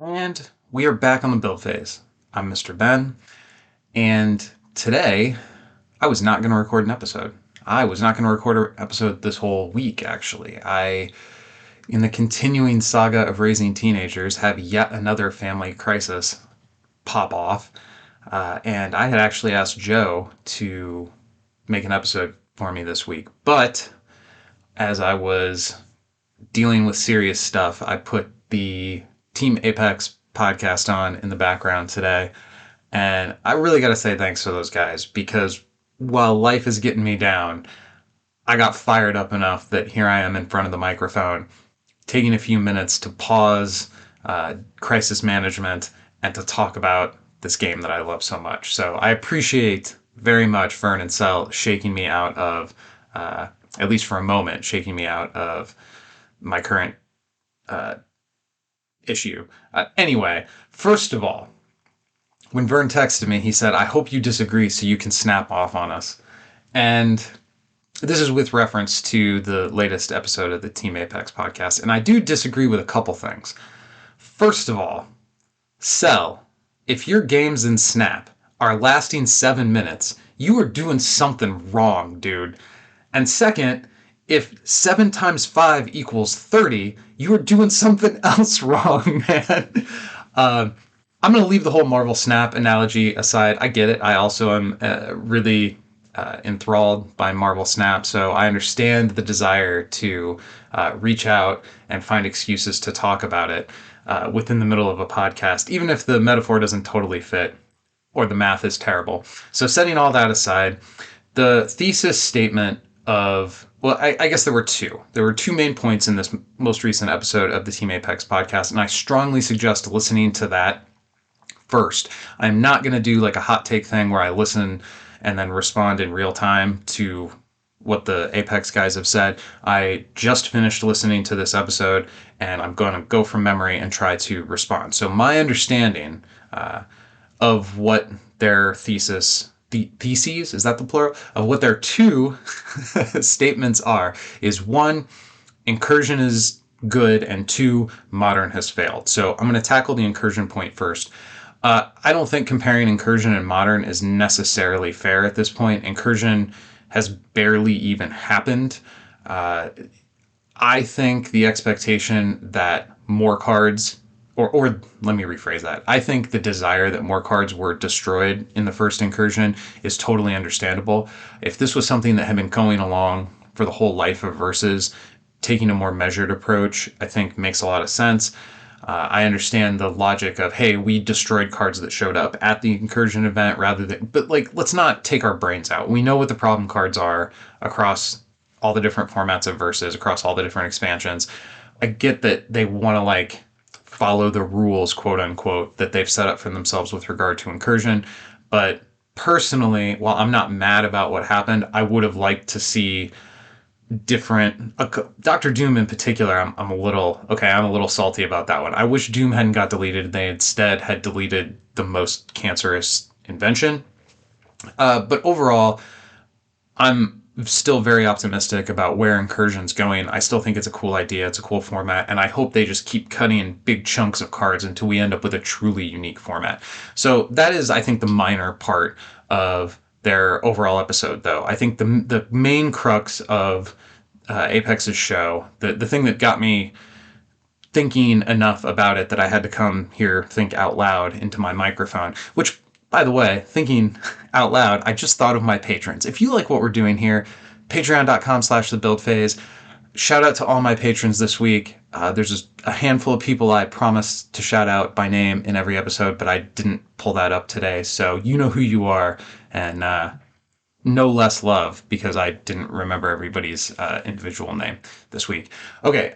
And we are back on the build phase. I'm Mr. Ben, and today I was not going to record an episode. I was not going to record an episode this whole week, actually. In the continuing saga of raising teenagers, have yet another family crisis pop off. And I had actually asked Joe to make an episode for me this week. But as I was dealing with serious stuff, I put the Team Apex podcast on in the background today. And I really got to say thanks to those guys because while life is getting me down, I got fired up enough that here I am in front of the microphone, taking a few minutes to pause crisis management and to talk about this game that I love so much. So I appreciate very much Vern and Cell shaking me out of, at least for a moment, shaking me out of my current issue. Anyway, first of all, when Vern texted me, he said, "I hope you disagree so you can snap off on us." And this is with reference to the latest episode of the Team Apex podcast. And I do disagree with a couple things. First of all, Cell, if your games in Snap are lasting 7 minutes, you are doing something wrong, dude. And second, if 7 times 5 equals 30, you are doing something else wrong, man. I'm going to leave the whole Marvel Snap analogy aside. I get it. I also am really enthralled by Marvel Snap, so I understand the desire to reach out and find excuses to talk about it within the middle of a podcast, even if the metaphor doesn't totally fit or the math is terrible. So setting all that aside, the thesis statement of, well, I guess there were two. There were two main points in this most recent episode of the Team Apex podcast, and I strongly suggest listening to that first. I'm not going to do like a hot take thing where I listen and then respond in real time to what the Apex guys have said. I just finished listening to this episode and I'm going to go from memory and try to respond. So my understanding of what their theses, is that the plural? Of what their two statements are is one, Incursion is good, and two, Modern has failed. So I'm going to tackle the Incursion point first. I don't think comparing Incursion and Modern is necessarily fair at this point. Incursion has barely even happened. I think the expectation that more cards, or let me rephrase that. I think the desire that more cards were destroyed in the first Incursion is totally understandable. If this was something that had been going along for the whole life of Versus, taking a more measured approach, I think makes a lot of sense. I understand the logic of, hey, we destroyed cards that showed up at the Incursion event rather than, but like, let's not take our brains out. We know what the problem cards are across all the different formats of Versus, across all the different expansions. I get that they want to like follow the rules, quote unquote, that they've set up for themselves with regard to Incursion. But personally, while I'm not mad about what happened, I would have liked to see different Dr. Doom in particular. I'm a little salty about that one. I wish Doom hadn't got deleted. They instead had deleted the most cancerous invention. But overall, I'm still very optimistic about where Incursion's going. I still think it's a cool idea. It's a cool format, and I hope they just keep cutting big chunks of cards until we end up with a truly unique format. So that is, I think, the minor part of their overall episode, though. I think the main crux of Apex's show, the thing that got me thinking enough about it that I had to come here, think out loud into my microphone, which, by the way, thinking out loud, I just thought of my patrons. If you like what we're doing here, patreon.com/thebuildphase. Shout out to all my patrons this week. There's just a handful of people I promised to shout out by name in every episode, but I didn't pull that up today. So you know who you are, and no less love because I didn't remember everybody's individual name this week. Okay,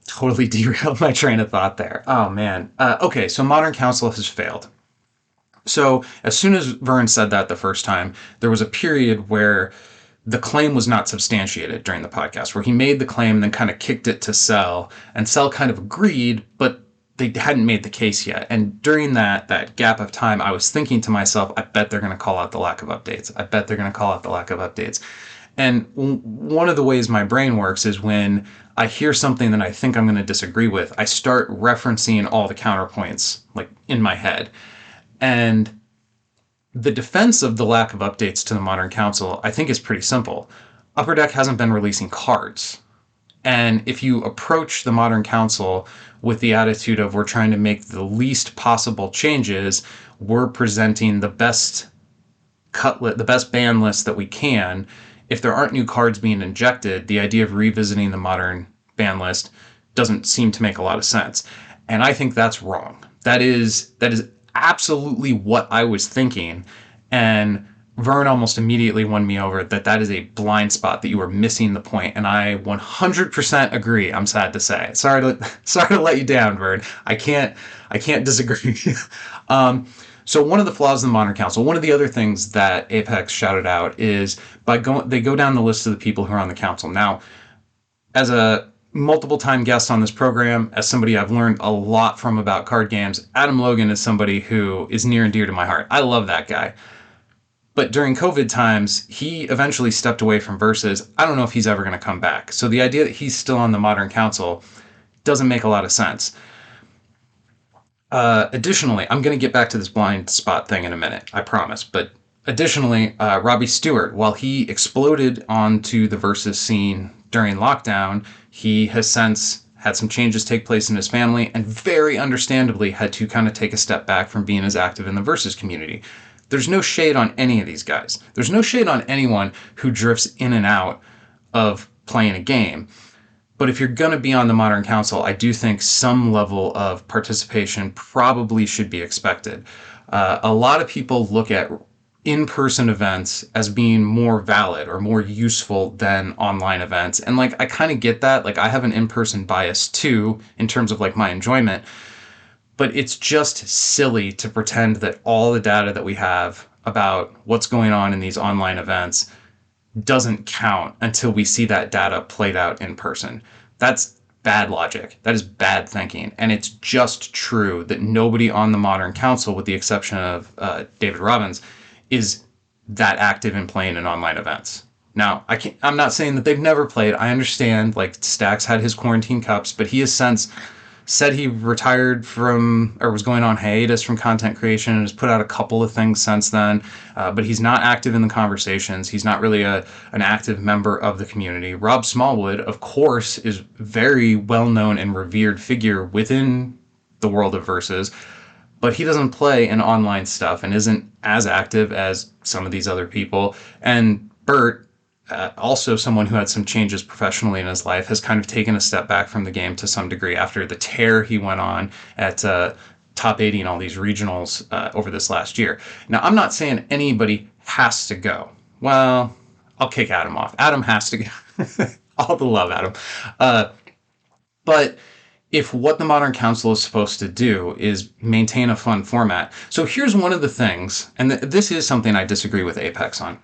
totally derailed my train of thought there. Oh, man. Okay, so Modern Council has failed. So as soon as Vern said that the first time, there was a period where the claim was not substantiated during the podcast, where he made the claim and then kind of kicked it to Cell, and Cell kind of agreed, but they hadn't made the case yet. And during that gap of time, I was thinking to myself, I bet they're going to call out the lack of updates. I bet they're going to call out the lack of updates. And one of the ways my brain works is when I hear something that I think I'm going to disagree with, I start referencing all the counterpoints like in my head. And the defense of the lack of updates to the Modern Council, I think, is pretty simple. Upper Deck hasn't been releasing cards. And if you approach the Modern Council with the attitude of we're trying to make the least possible changes, we're presenting the best the best ban list that we can. If there aren't new cards being injected, the idea of revisiting the Modern ban list doesn't seem to make a lot of sense. And I think that's wrong. That is absolutely what I was thinking. And Vern almost immediately won me over that is a blind spot, that you were missing the point. And I 100% agree. I'm sad to say. Sorry to let you down, Vern. I can't disagree. So one of the flaws of the Modern Council, one of the other things that Apex shouted out is they go down the list of the people who are on the council. Now, as a multiple time guest on this program, as somebody I've learned a lot from about card games, Adam Logan is somebody who is near and dear to my heart. I love that guy. But during COVID times, he eventually stepped away from Versus. I don't know if he's ever going to come back. So the idea that he's still on the Modern Council doesn't make a lot of sense. Additionally, I'm going to get back to this blind spot thing in a minute, I promise. But additionally, Robbie Stewart, while he exploded onto the Versus scene during lockdown, he has since had some changes take place in his family and very understandably had to kind of take a step back from being as active in the Versus community. There's no shade on any of these guys. There's no shade on anyone who drifts in and out of playing a game. But if you're going to be on the Modern Council, I do think some level of participation probably should be expected. A lot of people look at in-person events as being more valid or more useful than online events. And like, I kind of get that. Like, I have an in-person bias too, in terms of like my enjoyment. But it's just silly to pretend that all the data that we have about what's going on in these online events doesn't count until we see that data played out in person. That's bad logic. That is bad thinking. And it's just true that nobody on the Modern Council, with the exception of David Robbins, is that active in playing in online events. Now, I'm not saying that they've never played. I understand, like, Stax had his quarantine cups, but he has since said he retired from, or was going on hiatus from content creation, and has put out a couple of things since then. But he's not active in the conversations. He's not really an active member of the community. Rob Smallwood, of course, is very well-known and revered figure within the world of Versus, but he doesn't play in online stuff and isn't as active as some of these other people. And Bert, also someone who had some changes professionally in his life, has kind of taken a step back from the game to some degree after the tear he went on at top 80 in all these regionals over this last year. Now, I'm not saying anybody has to go. Well, I'll kick Adam off. Adam has to go. All the love, Adam. But if what the Modern Council is supposed to do is maintain a fun format. So here's one of the things, and this is something I disagree with Apex on.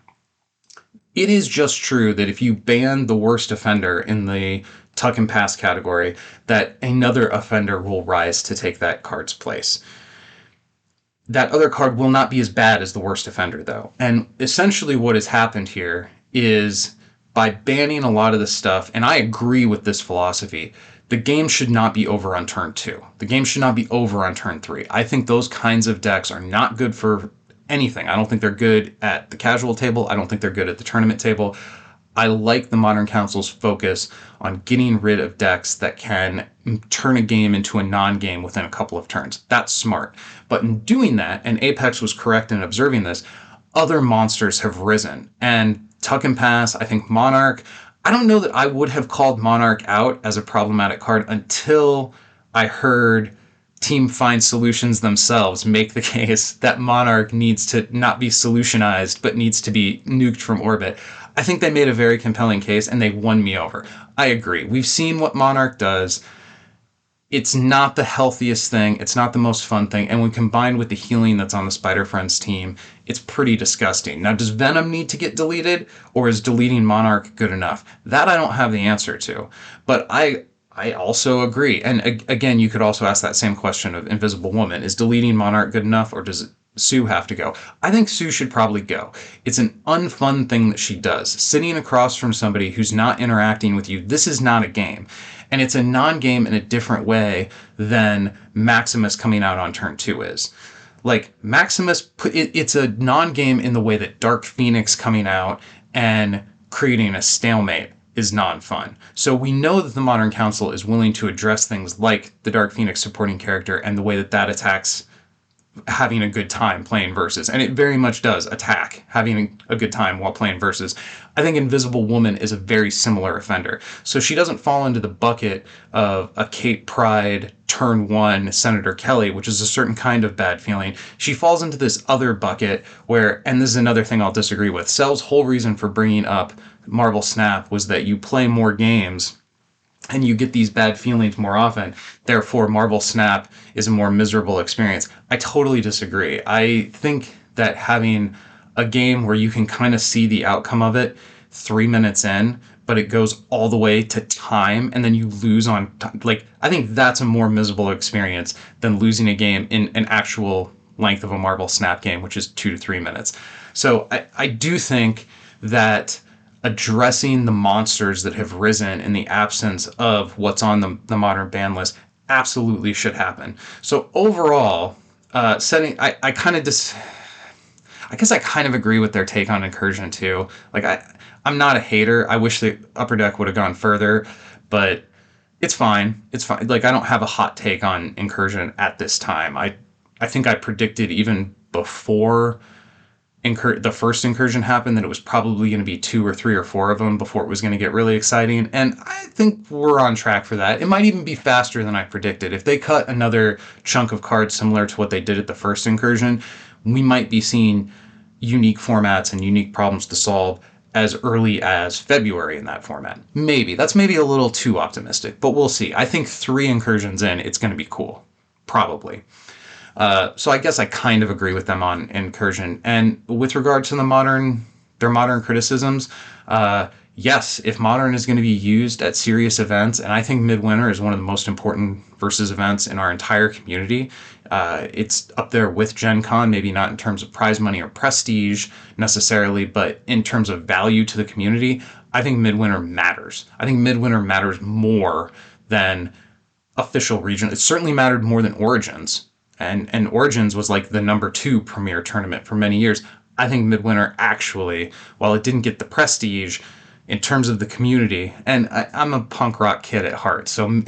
It is just true that if you ban the worst offender in the tuck and pass category, that another offender will rise to take that card's place. That other card will not be as bad as the worst offender, though. And essentially what has happened here is, by banning a lot of this stuff, and I agree with this philosophy, the game should not be over on turn 2. The game should not be over on turn 3. I think those kinds of decks are not good for anything. I don't think they're good at the casual table. I don't think they're good at the tournament table. I like the Modern Council's focus on getting rid of decks that can turn a game into a non-game within a couple of turns. That's smart. But in doing that, and Apex was correct in observing this, other monsters have risen. And Tuck and Pass, I think Monarch, I don't know that I would have called Monarch out as a problematic card until I heard Team Find Solutions themselves make the case that Monarch needs to not be solutionized, but needs to be nuked from orbit. I think they made a very compelling case, and they won me over. I agree. We've seen what Monarch does. It's not the healthiest thing. It's not the most fun thing. And when combined with the healing that's on the Spider Friends team, it's pretty disgusting. Now, does Venom need to get deleted, or is deleting Monarch good enough? That I don't have the answer to. But I also agree. And again, you could also ask that same question of Invisible Woman. Is deleting Monarch good enough, or does Sue have to go? I think Sue should probably go. It's an unfun thing that she does. Sitting across from somebody who's not interacting with you, this is not a game. And it's a non-game in a different way than Maximus coming out on turn 2 is. Like, Maximus, it's a non-game in the way that Dark Phoenix coming out and creating a stalemate is non-fun. So we know that the Modern Council is willing to address things like the Dark Phoenix supporting character and the way that that attacks having a good time playing Versus. And it very much does attack having a good time while playing Versus. I think Invisible Woman is a very similar offender. So she doesn't fall into the bucket of a Kate Pryde turn 1 Senator Kelly, which is a certain kind of bad feeling. She falls into this other bucket where, and this is another thing I'll disagree with, Cell's whole reason for bringing up Marvel Snap was that you play more games and you get these bad feelings more often. Therefore, Marvel Snap is a more miserable experience. I totally disagree. I think that having a game where you can kind of see the outcome of it 3 minutes in, but it goes all the way to time and then you lose on time, like, I think that's a more miserable experience than losing a game in an actual length of a Marvel Snap game, which is 2 to 3 minutes. So I do think that addressing the monsters that have risen in the absence of what's on the modern ban list absolutely should happen. So overall, I kind of I guess I kind of agree with their take on Incursion too. Like, I'm not a hater. I wish the Upper Deck would have gone further, but it's fine. It's fine. Like, I don't have a hot take on Incursion at this time. I think I predicted even before the first Incursion happened that it was probably going to be 2 or 3 or 4 of them before it was going to get really exciting, and I think we're on track for that. It might even be faster than I predicted. If they cut another chunk of cards similar to what they did at the first Incursion, we might be seeing unique formats and unique problems to solve as early as February in that format. Maybe. That's maybe a little too optimistic, but we'll see. I think 3 Incursions in, it's going to be cool. Probably. So I guess I kind of agree with them on Incursion. And with regard to their modern criticisms, yes, if Modern is going to be used at serious events, and I think Midwinter is one of the most important Versus events in our entire community, it's up there with Gen Con, maybe not in terms of prize money or prestige necessarily, but in terms of value to the community, I think Midwinter matters. I think Midwinter matters more than official region. It certainly mattered more than Origins. And Origins was like the number 2 premier tournament for many years. I think Midwinter actually, while it didn't get the prestige in terms of the community, and I'm a punk rock kid at heart, so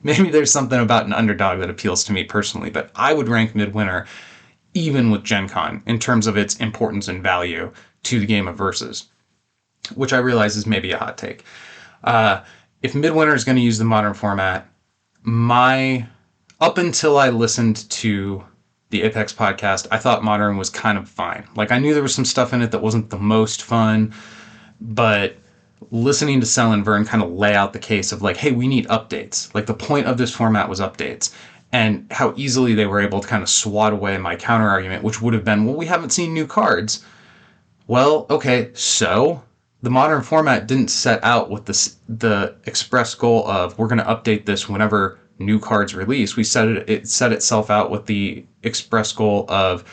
maybe there's something about an underdog that appeals to me personally, but I would rank Midwinter even with Gen Con in terms of its importance and value to the game of Versus, which I realize is maybe a hot take. If Midwinter is going to use the Modern format, up until I listened to the Apex podcast, I thought Modern was kind of fine. Like, I knew there was some stuff in it that wasn't the most fun, but listening to Cell and Vern kind of lay out the case of like, hey, we need updates. Like, the point of this format was updates. And how easily they were able to kind of swat away my counter argument, which would have been, well, we haven't seen new cards. Well, okay, so the Modern format didn't set out with the express goal of we're going to update this whenever new cards release. It set itself out with the express goal of,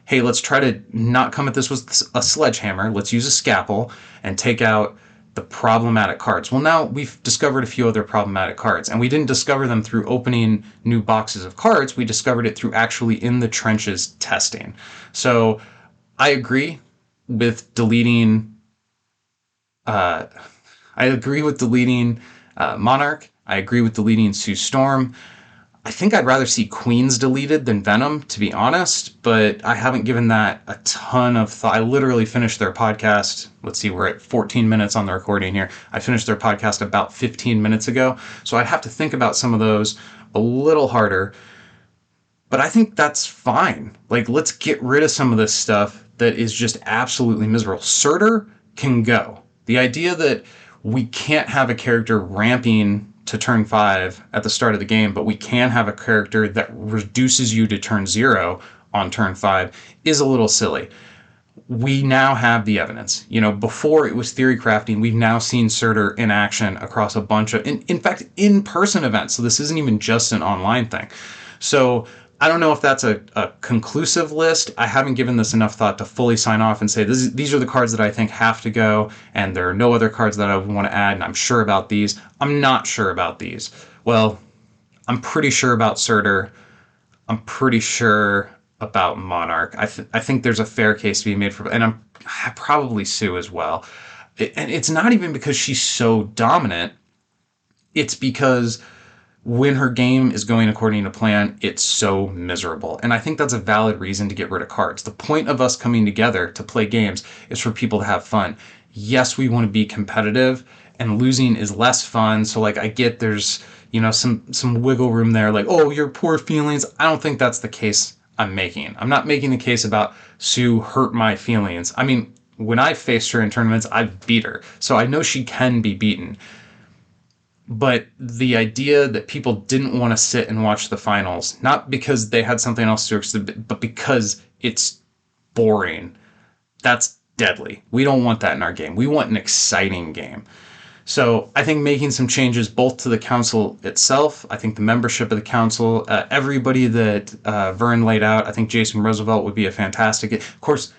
hey, let's try to not come at this with a sledgehammer. Let's use a scalpel and take out the problematic cards. Well, now we've discovered a few other problematic cards, and we didn't discover them through opening new boxes of cards. We discovered it through actually in the trenches testing. So I agree with deleting Monarch. I agree with deleting Sue Storm. I think I'd rather see Queens deleted than Venom, to be honest, but I haven't given that a ton of thought. I literally finished their podcast. Let's see, we're at 14 minutes on the recording here. I finished their podcast about 15 minutes ago, so I'd have to think about some of those a little harder, but I think that's fine. Like, let's get rid of some of this stuff that is just absolutely miserable. Surtur can go. The idea that we can't have a character ramping to turn 5 at the start of the game, but we can have a character that reduces you to turn 0 on turn 5 is a little silly. We now have the evidence. You know, before it was theory crafting, we've now seen Surtur in action across a bunch of, in fact, in-person events. So this isn't even just an online thing. So I don't know if that's a conclusive list. I haven't given this enough thought to fully sign off and say these are the cards that I think have to go, and there are no other cards that I would want to add, and I'm sure about these. I'm not sure about these. Well, I'm pretty sure about Surtur. I'm pretty sure about Monarch. I think there's a fair case to be made for, and probably Sue as well. And it's not even because she's so dominant. It's because when her game is going according to plan, it's so miserable. And I think that's a valid reason to get rid of cards. The point of us coming together to play games is for people to have fun. Yes, we want to be competitive, and losing is less fun. So like I get there's, some wiggle room there, like, oh, your poor feelings. I don't think that's the case I'm making. I'm not making the case about Sue hurt my feelings. I mean, when I faced her in tournaments, I've beat her. So I know she can be beaten. But the idea that people didn't want to sit and watch the finals, not because they had something else to do, but because it's boring, that's deadly. We don't want that in our game. We want an exciting game. So I think making some changes both to the council itself, I think the membership of the council, everybody that Vern laid out, I think Jason Roosevelt would be a fantastic. Of course,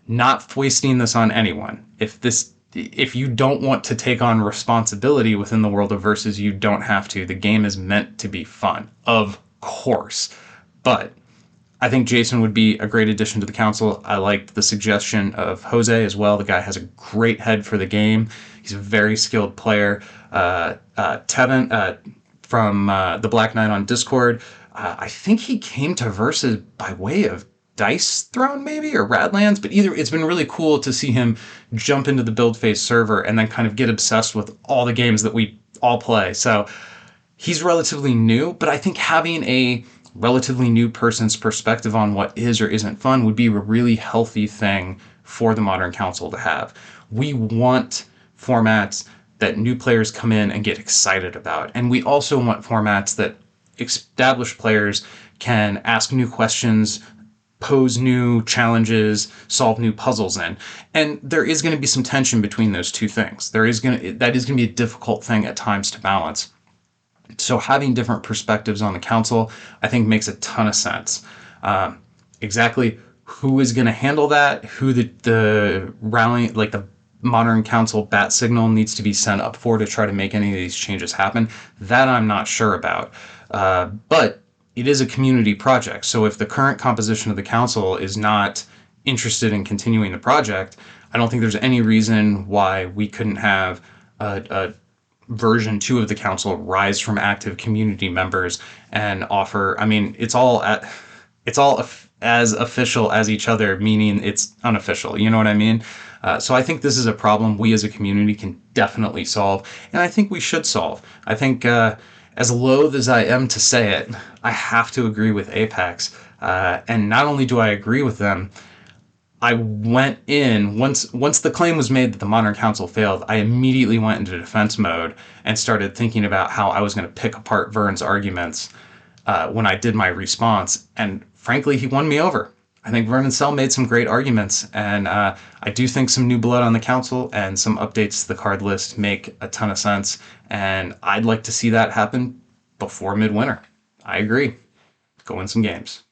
not foisting this on anyone. If you don't want to take on responsibility within the world of Versus, you don't have to. The game is meant to be fun, of course. But I think Jason would be a great addition to the council. I liked the suggestion of Jose as well. The guy has a great head for the game. He's a very skilled player. Tevin from the Black Knight on Discord, I think he came to Versus by way of Dice Throne maybe, or Radlands, but either it's been really cool to see him jump into the build phase server and then kind of get obsessed with all the games that we all play. So he's relatively new, but I think having a relatively new person's perspective on what is or isn't fun would be a really healthy thing for the Modern Council to have. We want formats that new players come in and get excited about, and we also want formats that established players can ask new questions, pose new challenges, solve new puzzles in. And there is going to be some tension between those two things. That is going to be a difficult thing at times to balance. So having different perspectives on the council, I think, makes a ton of sense. Exactly who is going to handle that, who the rally, like the Modern Council bat signal needs to be sent up for to try to make any of these changes happen, that I'm not sure about. But it is a community project. So if the current composition of the council is not interested in continuing the project, I don't think there's any reason why we couldn't have a version 2 of the council rise from active community members and offer. I mean, it's all as official as each other, meaning it's unofficial. You know what I mean? So I think this is a problem we as a community can definitely solve, and I think we should solve. I think as loath as I am to say it, I have to agree with Apex. And not only do I agree with them, I went in, once the claim was made that the Modern Council failed, I immediately went into defense mode and started thinking about how I was going to pick apart Vern's arguments when I did my response. And frankly, he won me over. I think Vernon Cell made some great arguments, and I do think some new blood on the council and some updates to the card list make a ton of sense, and I'd like to see that happen before midwinter. I agree. Go win some games.